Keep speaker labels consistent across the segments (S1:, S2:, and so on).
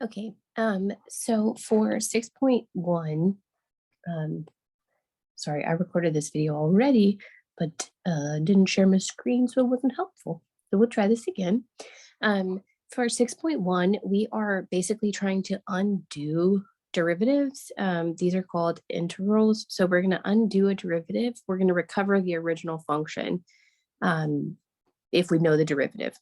S1: Okay, so for 6.1, um, sorry, I recorded this video already, but didn't share my screen, so it wasn't helpful. So we'll try this again. For 6.1, we are basically trying to undo derivatives. These are called integrals. So we're going to undo a derivative. We're going to recover the original function if we know the derivative.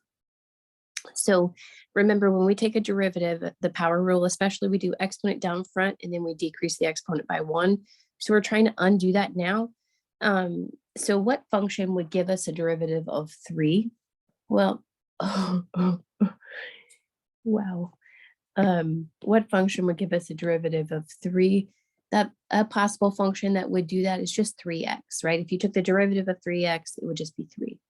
S1: So remember, when we take a derivative, the power rule, especially, we do exponent down front and then we decrease the exponent by 1. So we're trying to undo that now. So what function would give us a derivative of 3? Well, wow. What function would give us a derivative of 3? That a possible function that would do that is just 3x, right? If you took the derivative of 3x, it would just be 3.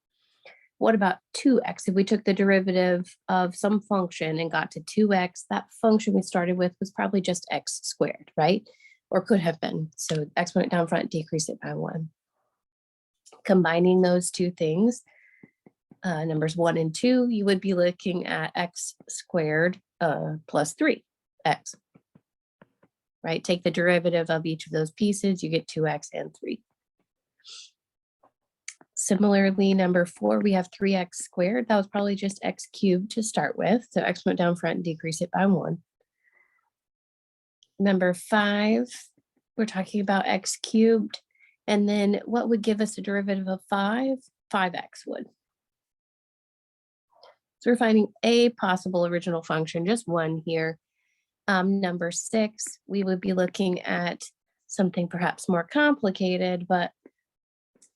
S1: What about 2x? If we took the derivative of some function and got to 2x, that function we started with was probably just x squared, right? Or could have been. So exponent down front, decrease it by 1. Combining those two things, numbers 1 and 2, you would be looking at x squared plus 3x, right? Take the derivative of each of those pieces, you get 2x and 3. Similarly, number 4, we have 3x squared. That was probably just x cubed to start with. So exponent down front and decrease it by 1. Number 5, we're talking about x cubed. And then what would give us a derivative of 5? 5x would. So we're finding a possible original function, just one here. Number 6, we would be looking at something perhaps more complicated, but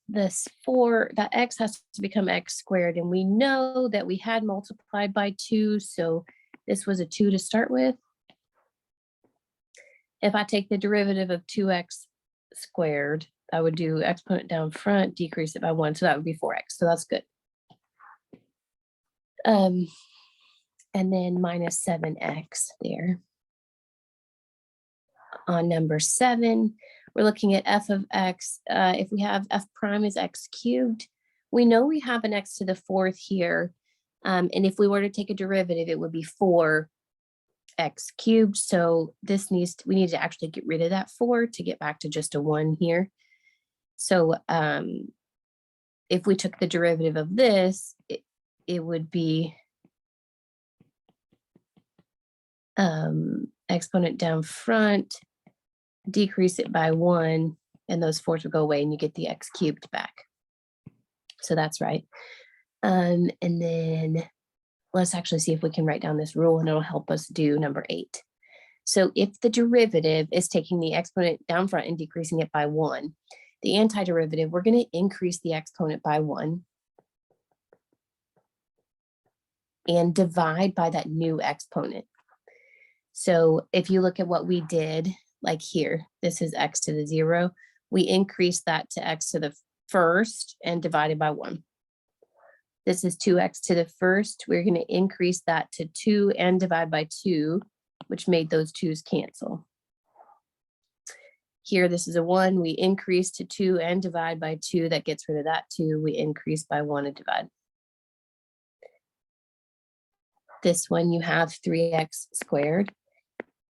S1: this 4, that x has to become x squared, and we know that we had multiplied by 2, so this was a 2 to start with. If I take the derivative of 2x squared, I would do exponent down front, decrease it by 1, so that would be 4x, so that's good. And then minus 7x there. On number 7, we're looking at f of x. If we have f prime is x cubed, we know we have an x to the 4th here. And if we were to take a derivative, it would be 4x cubed. So this we need to actually get rid of that 4 to get back to just a 1 here. So if we took the derivative of this, it would be exponent down front, decrease it by 1, and those 4s will go away and you get the x cubed back. So that's right. And then let's actually see if we can write down this rule, and it'll help us do number 8. So if the derivative is taking the exponent down front and decreasing it by 1, the antiderivative, we're going to increase the exponent by 1 and divide by that new exponent. So if you look at what we did, like here, this is x to the 0. We increase that to x to the 1st and divided by 1. This is 2x to the 1st. We're going to increase that to 2 and divide by 2, which made those 2's cancel. Here, this is a 1. We increase to 2 and divide by 2. That gets rid of that 2. We increase by 1 and divide. This one, you have 3x squared.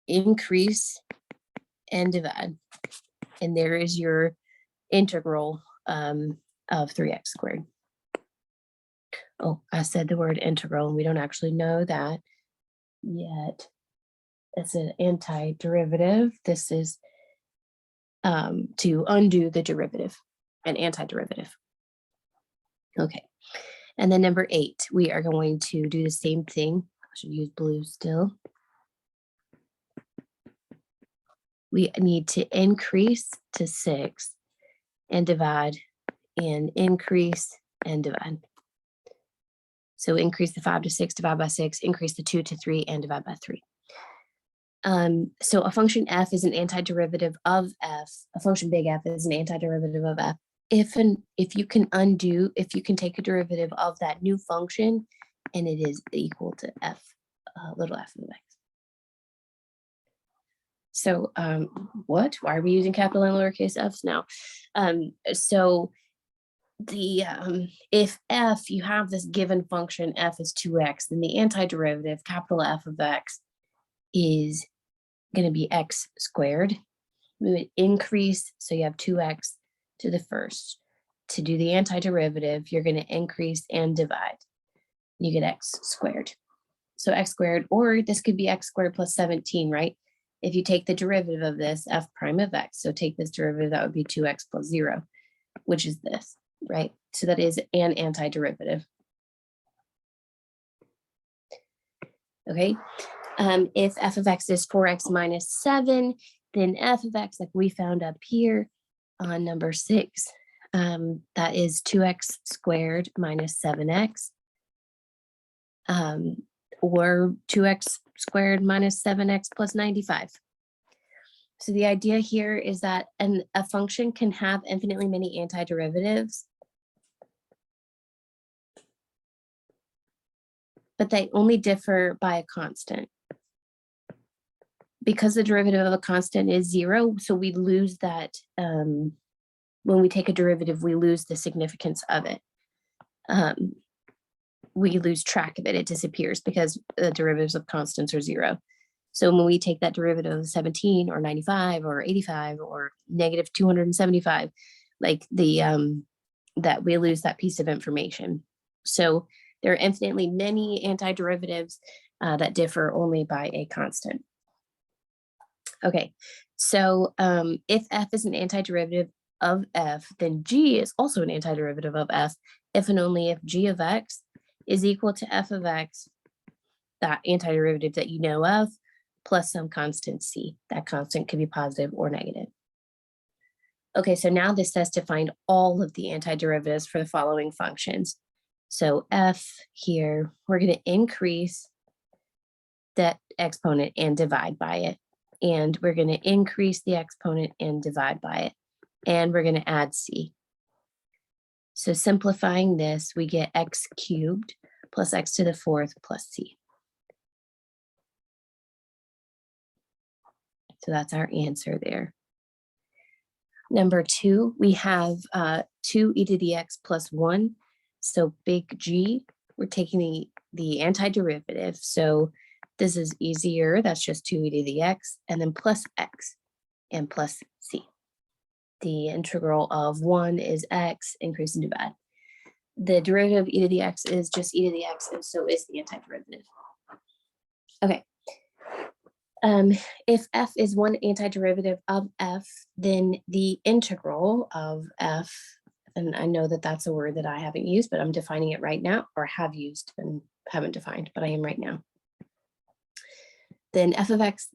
S1: Increase and divide. And there is your integral of 3x squared. Oh, I said the word integral, and we don't actually know that yet. It's an antiderivative. This is to undo the derivative, an antiderivative. Okay. And then number 8, we are going to do the same thing. I should use blue still. We need to increase to 6 and divide, and increase and divide. So increase the 5 to 6, divide by 6, increase the 2 to 3, and divide by 3. So a function f is an antiderivative of f. A function big F is an antiderivative of f. If you can take a derivative of that new function, and it is equal to f, little f of x. So why are we using capital and lowercase f's now? So if f, you have this given function, f is 2x, then the antiderivative, capital F of x, is going to be x squared. We would increase, so you have 2x to the first. To do the antiderivative, you're going to increase and divide. You get x squared. So x squared, or this could be x squared plus 17, right? If you take the derivative of this, f prime of x, so take this derivative, that would be 2x plus 0, which is this, right? So that is an antiderivative. Okay, if f of x is 4x minus 7, then f of x, like we found up here on number 6, that is 2x squared minus 7x, or 2x squared minus 7x plus 95. So the idea here is that a function can have infinitely many antiderivatives, but they only differ by a constant. Because the derivative of a constant is 0, so we lose that, when we take a derivative, we lose the significance of it. We lose track of it, it disappears because the derivatives of constants are 0. So when we take that derivative of 17 or 95 or 85 or negative 275, like that we lose that piece of information. So there are infinitely many antiderivatives that differ only by a constant. Okay, so if f is an antiderivative of f, then g is also an antiderivative of f if and only if g of x is equal to f of x, that antiderivative that you know of, plus some constant c. That constant could be positive or negative. Okay, so now this says to find all of the antiderivatives for the following functions. So f here, we're going to increase that exponent and divide by it. And we're going to increase the exponent and divide by it. And we're going to add c. So simplifying this, we get x cubed plus x to the 4th plus c. So that's our answer there. Number 2, we have 2e to the x plus 1. So big G, we're taking the antiderivative. So this is easier. That's just 2e to the x, and then plus x and plus c. The integral of 1 is x, increase and divide. The derivative of e to the x is just e to the x, and so is the antiderivative. Okay. If f is one antiderivative of f, then the integral of f, and I know that that's a word that I haven't used, but I'm defining it right now, or have used and haven't defined, but I am right now. Then f of x,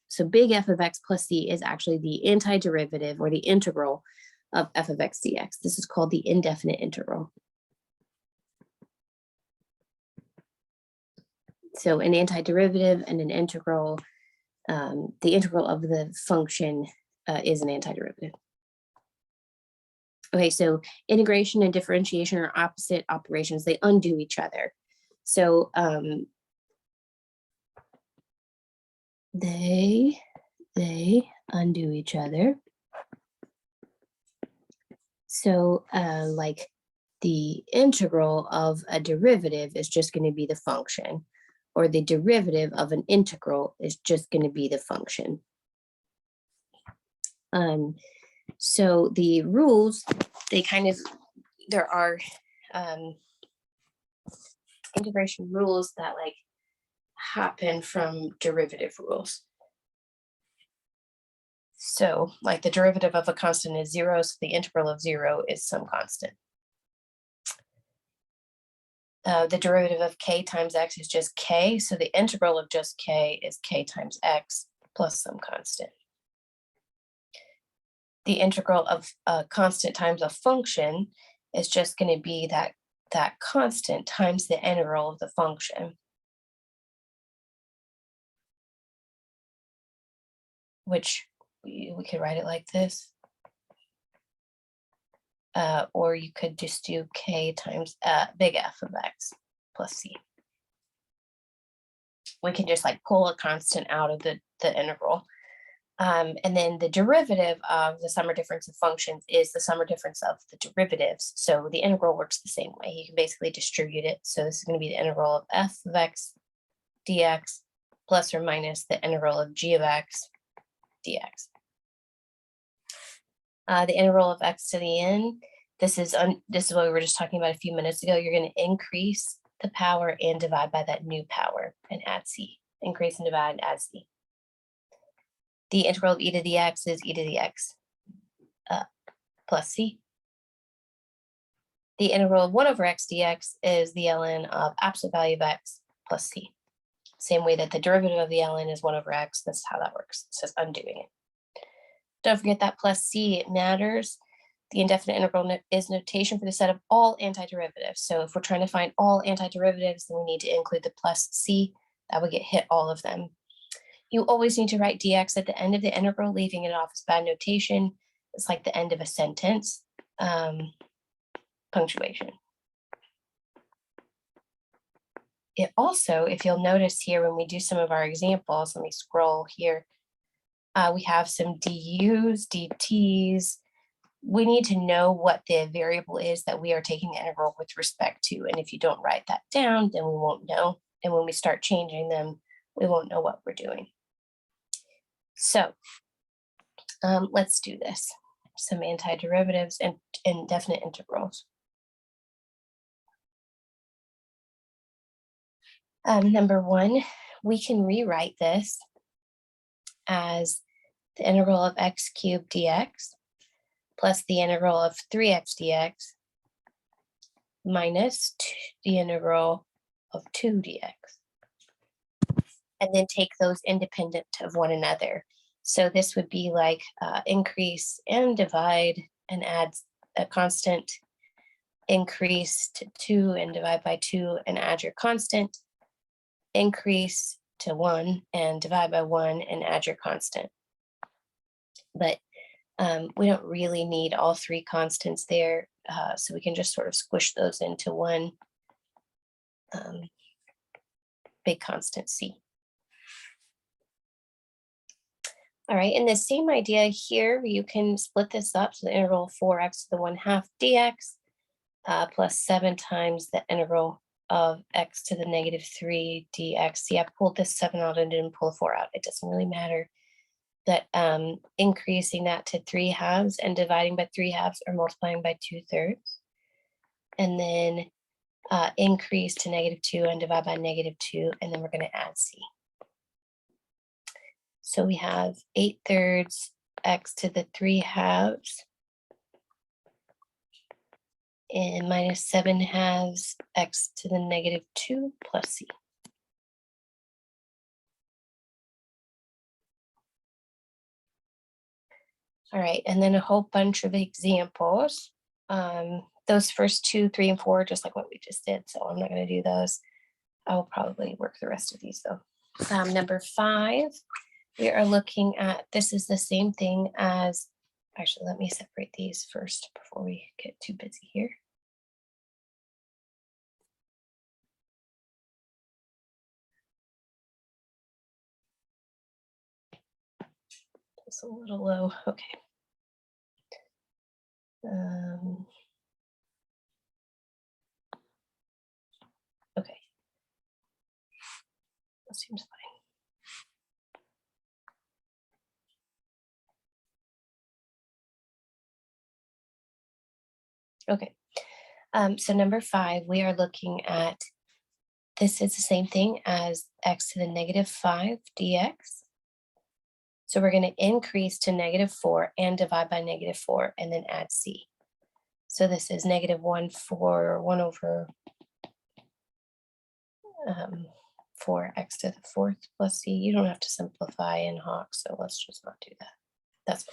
S1: so big F of x plus c is actually the antiderivative or the integral of f of x dx. This is called the indefinite integral. So an antiderivative and an integral, the integral of the function is an antiderivative. Okay, so integration and differentiation are opposite operations. They undo each other. So they undo each other. So like the integral of a derivative is just going to be the function, or the derivative of an integral is just going to be the function. So the rules, there are integration rules that like happen from derivative rules. So like the derivative of a constant is 0, so the integral of 0 is some constant. The derivative of k times x is just k, so the integral of just k is k times x plus some constant. The integral of a constant times a function is just going to be that constant times the integral of the function, which we could write it like this. Or you could just do k times big F of x plus c. We can just like pull a constant out of the integral. And then the derivative of the sum or difference of functions is the sum or difference of the derivatives. So the integral works the same way. You can basically distribute it. So this is going to be the integral of f of x dx plus or minus the integral of g of x dx. The integral of x to the n, this is what we were just talking about a few minutes ago. You're going to increase the power and divide by that new power and add c. Increase and divide and add c. The integral of e to the x is e to the x plus c. The integral of 1 over x dx is the ln of absolute value of x plus c. Same way that the derivative of the ln is 1 over x. That's how that works. It's just undoing it. Don't forget that plus c, it matters. The indefinite integral is notation for the set of all antiderivatives. So if we're trying to find all antiderivatives, then we need to include the plus c. That would get hit all of them. You always need to write dx at the end of the integral, leaving it off as bad notation. It's like the end of a sentence. Punctuation. It also, if you'll notice here, when we do some of our examples, let me scroll here. We have some du's, dt's. We need to know what the variable is that we are taking the integral with respect to. And if you don't write that down, then we won't know. And when we start changing them, we won't know what we're doing. So let's do this. Some antiderivatives and indefinite integrals. Number 1, we can rewrite this as the integral of x cubed dx plus the integral of 3x dx minus the integral of 2 dx. And then take those independent of one another. So this would be like increase and divide and add a constant, increase to 2 and divide by 2 and add your constant, increase to 1 and divide by 1 and add your constant. But we don't really need all 3 constants there, so we can just sort of squish those into one big constant c. All right, and the same idea here, you can split this up. So the integral of 4x to the 1/2 dx plus 7 times the integral of x to the -3 dx. See, I pulled this 7 out and didn't pull a 4 out. It doesn't really matter. That increasing that to 3/2 and dividing by 3/2 or multiplying by 2/3. And then increase to -2 and divide by -2, and then we're going to add c. So we have 8/3 x to the 3/2 and minus 7/2 x to the -2 plus c. All right, and then a whole bunch of examples. Those first 2, 3, and 4, just like what we just did, so I'm not going to do those. I will probably work the rest of these though. Number 5, we are looking at, this is the same thing as, actually, let me separate these first before we get too busy here. It's a little low, okay. Okay, that seems fine. Okay, so number 5, we are looking at, this is the same thing as x to the -5 dx. So we're going to increase to -4 and divide by -4 and then add c. So this is -1 over 4x to the 4th plus c. You don't have to simplify in Hawk, so let's just not do that. That's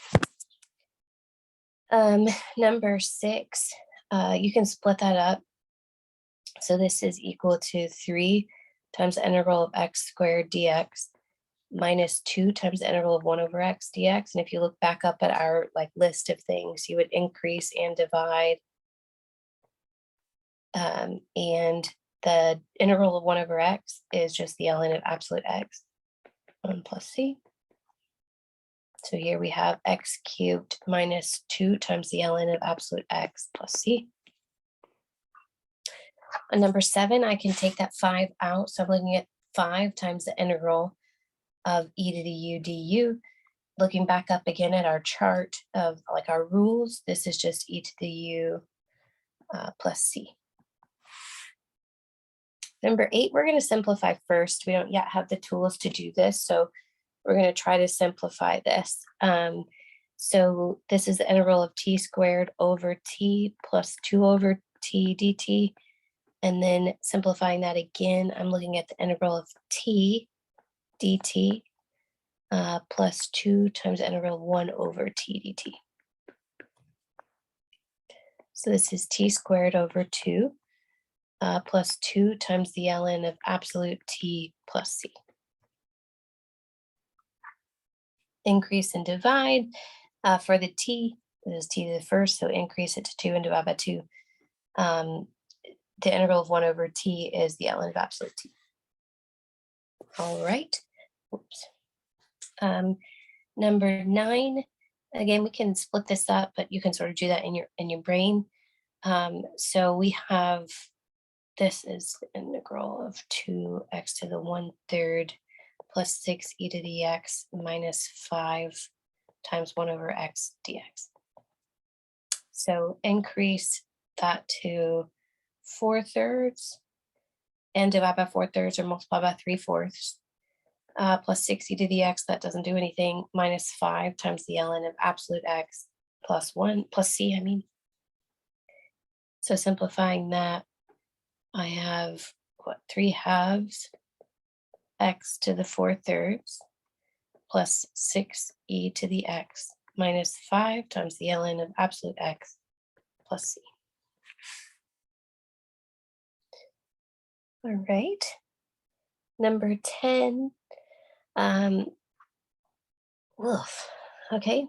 S1: fine. Number 6, you can split that up. So this is equal to 3 times the integral of x squared dx minus 2 times the integral of 1 over x dx. And if you look back up at our list of things, you would increase and divide. And the integral of 1 over x is just the ln of absolute x, 1 plus c. So here we have x cubed minus 2 times the ln of absolute x plus c. On number 7, I can take that 5 out. So I'm looking at 5 times the integral of e to the u du. Looking back up again at our chart of like our rules, this is just e to the u plus c. Number 8, we're going to simplify first. We don't yet have the tools to do this, so we're going to try to simplify this. So this is the integral of t squared over t plus 2 over t dt. And then simplifying that again, I'm looking at the integral of t dt plus 2 times the integral of 1 over t dt. So this is t squared over 2 plus 2 times the ln of absolute t plus c. Increase and divide. For the t, this is t to the first, so increase it to 2 and divide by 2. The integral of 1 over t is the ln of absolute t. All right. Oops. Number 9, again, we can split this up, but you can sort of do that in your brain. So we have, this is the integral of 2x to the 1/3 plus 6 e to the x minus 5 times 1 over x dx. So increase that to 4/3 and divide by 4/3 or multiply by 3/4 plus 6 e to the x, that doesn't do anything, minus 5 times the ln of absolute x plus 1, plus c, I mean. So simplifying that, I have, 3/2 x to the 4/3 plus 6 e to the x minus 5 times the ln of absolute x plus c. All right. Number 10. Okay.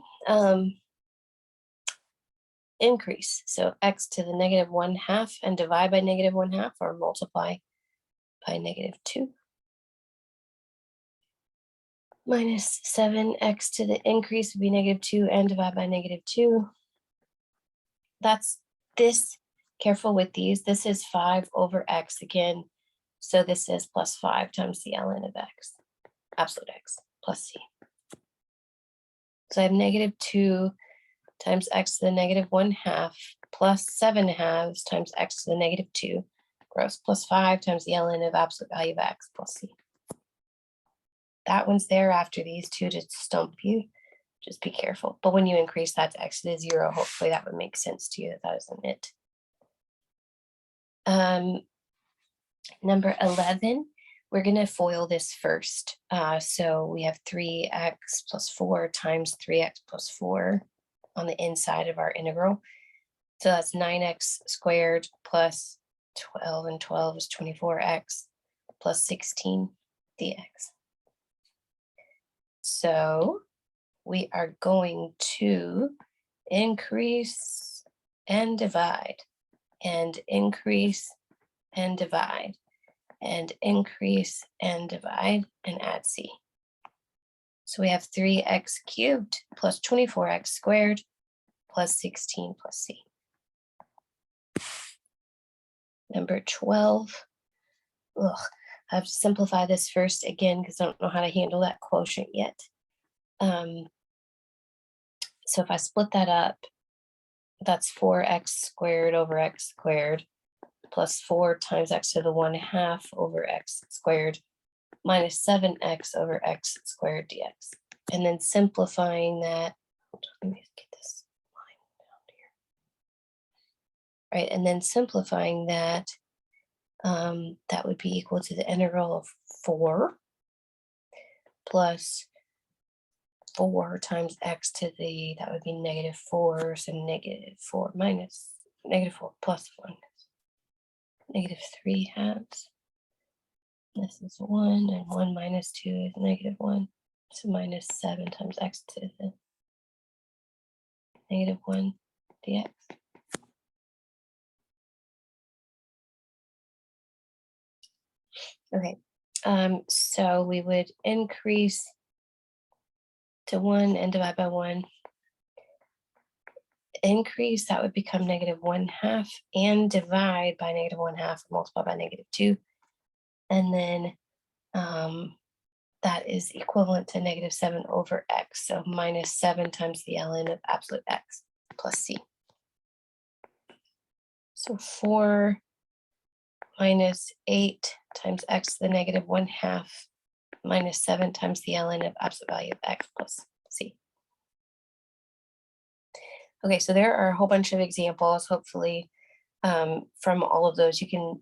S1: Increase. So x to the -1/2 and divide by -1/2 or multiply by -2. Minus 7x to the increase would be -2 and divide by -2. That's this. Careful with these. This is 5 over x again. So this is plus 5 times the ln of x, absolute x, plus c. So I have -2 times x to the -1/2 plus 7/2 times x to the -2 gross plus 5 times the ln of absolute value of x plus c. That one's there after these two to stump you. Just be careful. But when you increase that to x to the 0, hopefully that would make sense to you that that isn't it. Number 11, we're going to FOIL this first. So we have 3x plus 4 times 3x plus 4 on the inside of our integral. So that's 9x squared plus 12, and 12 is 24x plus 16 dx. So we are going to increase and divide, and increase and divide, and increase and divide, and add c. So we have 3x cubed plus 24x squared plus 16 plus c. Number 12. I have to simplify this first again because I don't know how to handle that quotient yet. So if I split that up, that's 4x squared over x squared plus 4 times x to the 1/2 over x squared minus 7x over x squared dx. And then simplifying that, let me get this line down here. Right, and then simplifying that, that would be equal to the integral of 4 plus 4 times x to the, that would be -4, so -4 minus -4 plus 1. -3/2. This is 1, and 1 minus 2 is -1. So minus 7 times x to the -1 dx. Okay, so we would increase to 1 and divide by 1. Increase, that would become -1/2, and divide by -1/2, multiply by -2. And then that is equivalent to negative 7 over x. So minus 7 times the ln of absolute x plus c. So 4 minus 8 times x to the negative 1/2 minus 7 times the ln of absolute value of x plus c. Okay, so there are a whole bunch of examples. Hopefully, from all of those, you can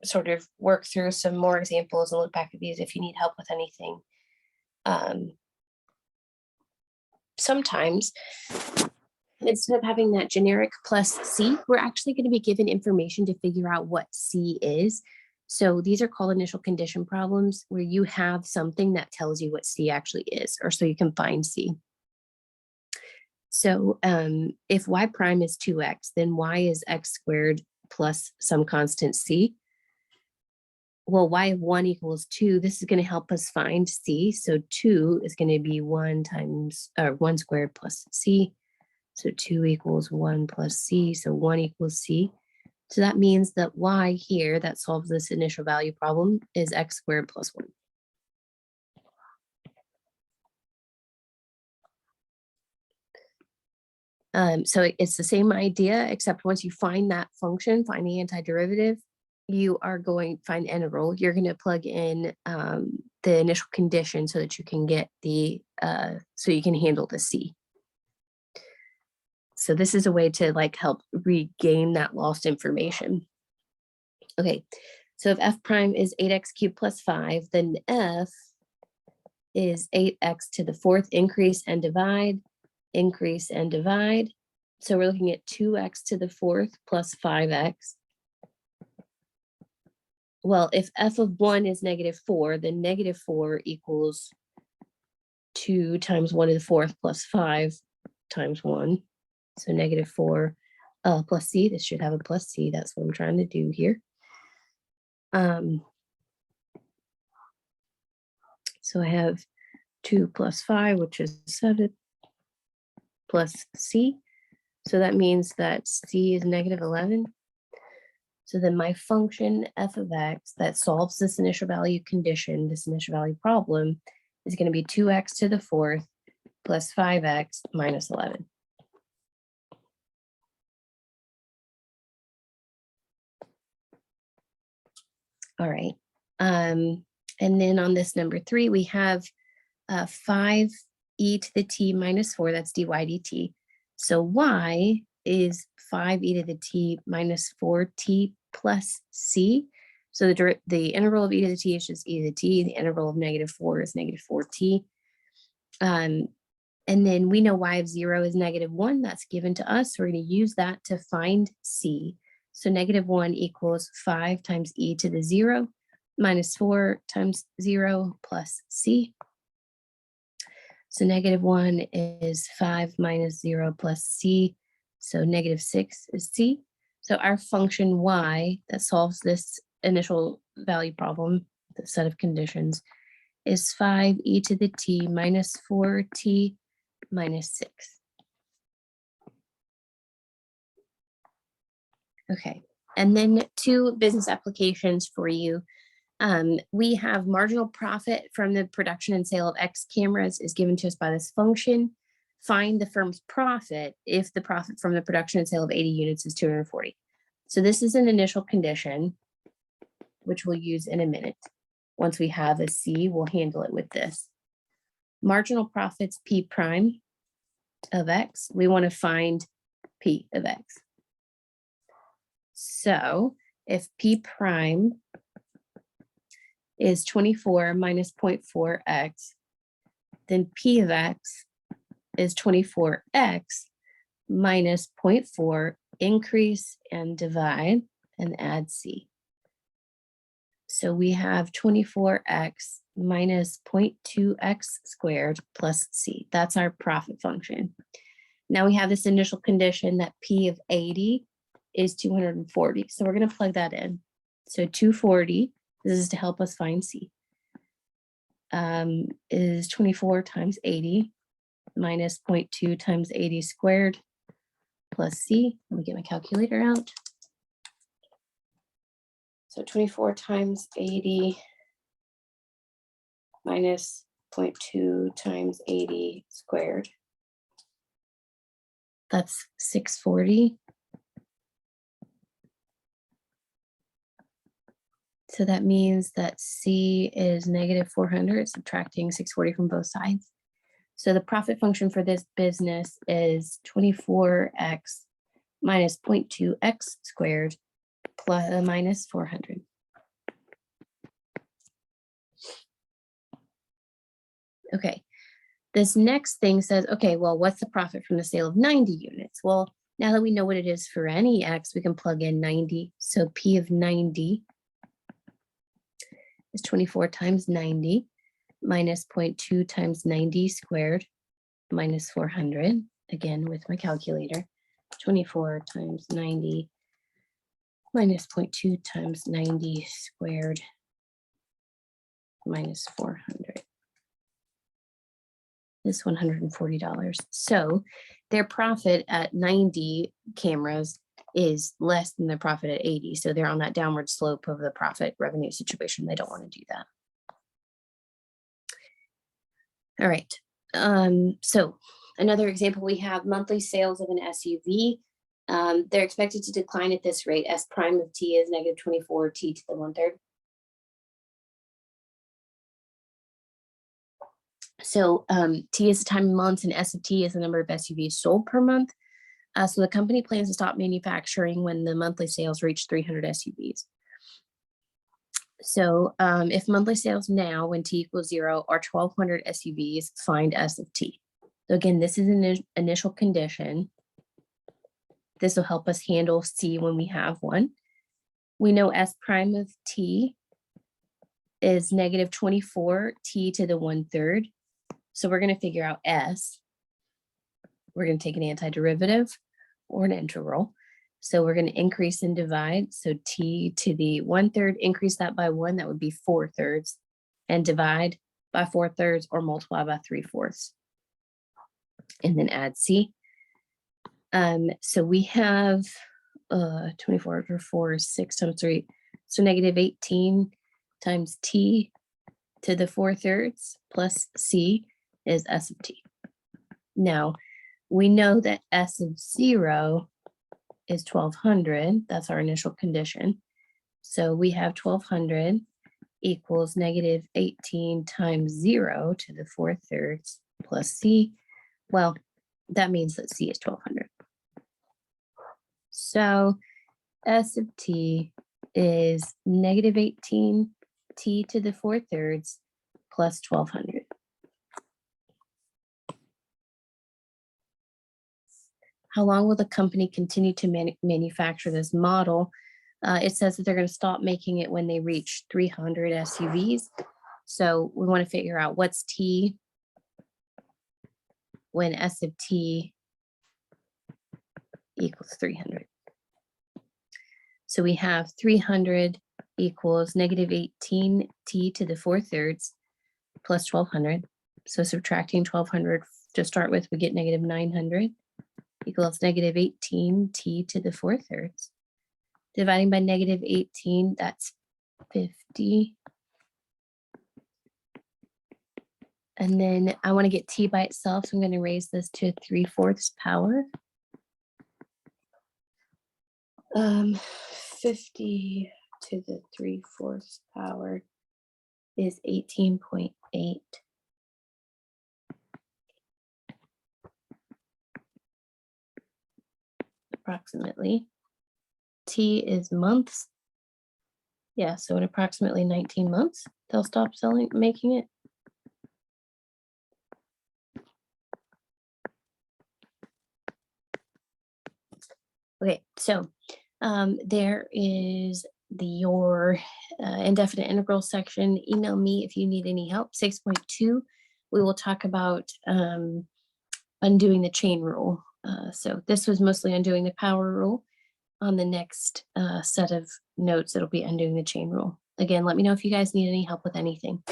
S1: sort of work through some more examples and look back at these if you need help with anything. Sometimes, instead of having that generic plus C, we're actually going to be given information to figure out what C is. So these are called initial condition problems, where you have something that tells you what C actually is, or so you can find C. So if y prime is 2x, then y is x squared plus some constant c. Well, y of 1 equals 2. This is going to help us find c. So 2 is going to be 1 squared plus c. So 2 equals 1 plus c. So 1 equals c. So that means that y here that solves this initial value problem is x squared plus 1. So it's the same idea, except once you find that function, find the antiderivative, you are going to find the integral. You're going to plug in the initial condition so that you can get so you can handle the c. So this is a way to help regain that lost information. Okay, so if f prime is 8x cubed plus 5, then f is 8x to the 4th, increase and divide. So we're looking at 2x to the 4th plus 5x. Well, if f of 1 is negative 4, then negative 4 equals 2 times 1 to the 4th plus 5 times 1. So negative 4 plus c. This should have a plus c. That's what I'm trying to do here. So I have 2 plus 5, which is 7, plus c. So that means that c is negative 11. So then my function f of x that solves this initial value condition, this initial value problem, is going to be 2x to the 4th plus 5x minus 11. All right. And then on this number 3, we have 5e to the t minus 4, that's dy dt. So y is 5e to the t minus 4t plus c. So the integral of e to the t is just e to the t. The integral of negative 4 is negative 4t. And then we know y of 0 is negative 1. That's given to us. So we're going to use that to find c. So negative 1 equals 5 times e to the 0 minus 4 times 0 plus c. So negative 1 is 5 minus 0 plus c. So negative 6 is c. So our function y that solves this initial value problem, the set of conditions, is 5e to the t minus 4t minus 6. Okay, and then 2 business applications for you. We have marginal profit from the production and sale of X cameras is given to us by this function. Find the firm's profit if the profit from the production and sale of 80 units is 240. So this is an initial condition, which we'll use in a minute. Once we have a C, we'll handle it with this. Marginal profits P prime of X. We want to find P of X. So if P prime is 24 minus 0.4x, then P of X is 24x minus 0.4, increase and divide and add C. So we have 24x minus 0.2x squared plus C. That's our profit function. Now we have this initial condition that P of 80 is 240. So we're going to plug that in. So 240, this is to help us find C, is 24 times 80 minus 0.2 times 80 squared plus C. Let me get my calculator out. So 24 times 80 minus 0.2 times 80 squared. That's 640. So that means that C is negative 400, subtracting 640 from both sides. So the profit function for this business is 24x minus 0.2x squared plus minus 400. Okay, this next thing says, okay, well, what's the profit from the sale of 90 units? Well, now that we know what it is for any x, we can plug in 90. So P of 90 is 24 times 90 minus 0.2 times 90 squared minus 400. Again, with my calculator, 24 times 90 minus 0.2 times 90 squared minus 400. This $140. So their profit at 90 cameras is less than their profit at 80. So they're on that downward slope of the profit revenue situation. They don't want to do that. All right. So another example, we have monthly sales of an SUV. They're expected to decline at this rate. S prime of T is negative 24, T to the 1/3. So T is the time in months and S of T is the number of SUVs sold per month. So the company plans to stop manufacturing when the monthly sales reach 300 SUVs. So if monthly sales now, when T equals 0, are 1,200 SUVs, find S of T. So again, this is an initial condition. This will help us handle C when we have one. We know S prime of T is negative 24 T to the 1/3. So we're going to figure out S. We're going to take an antiderivative or an integral. So we're going to increase and divide. So T to the 1/3, increase that by 1, that would be 4/3, and divide by 4/3 or multiply by 3/4. And then add C. So we have 24 over 4 is 6 times 3. So negative 18 times T to the 4/3 plus C is S of T. Now, we know that S of 0 is 1,200. That's our initial condition. So we have 1,200 equals negative 18 times 0 to the 4/3 plus C. Well, that means that C is 1,200. So S of T is negative 18 T to the 4/3 plus 1,200. How long will the company continue to manufacture this model? It says that they're going to stop making it when they reach 300 SUVs. So we want to figure out what's T when S of T equals 300. So we have 300 equals negative 18 T to the 4/3 plus 1,200. So subtracting 1,200 to start with, we get negative 900 equals negative 18 T to the 4/3. Dividing by negative 18, that's 50. And then I want to get T by itself, so I'm going to raise this to 3/4 power. 50 to the 3/4 power is 18.8. Approximately. T is months. Yeah, so in approximately 19 months, they'll stop making it. Okay, so there is your indefinite integral section. Email me if you need any help. 6.2, we will talk about undoing the chain rule. So this was mostly undoing the power rule. On the next set of notes, it'll be undoing the chain rule. Again, let me know if you guys need any help with anything.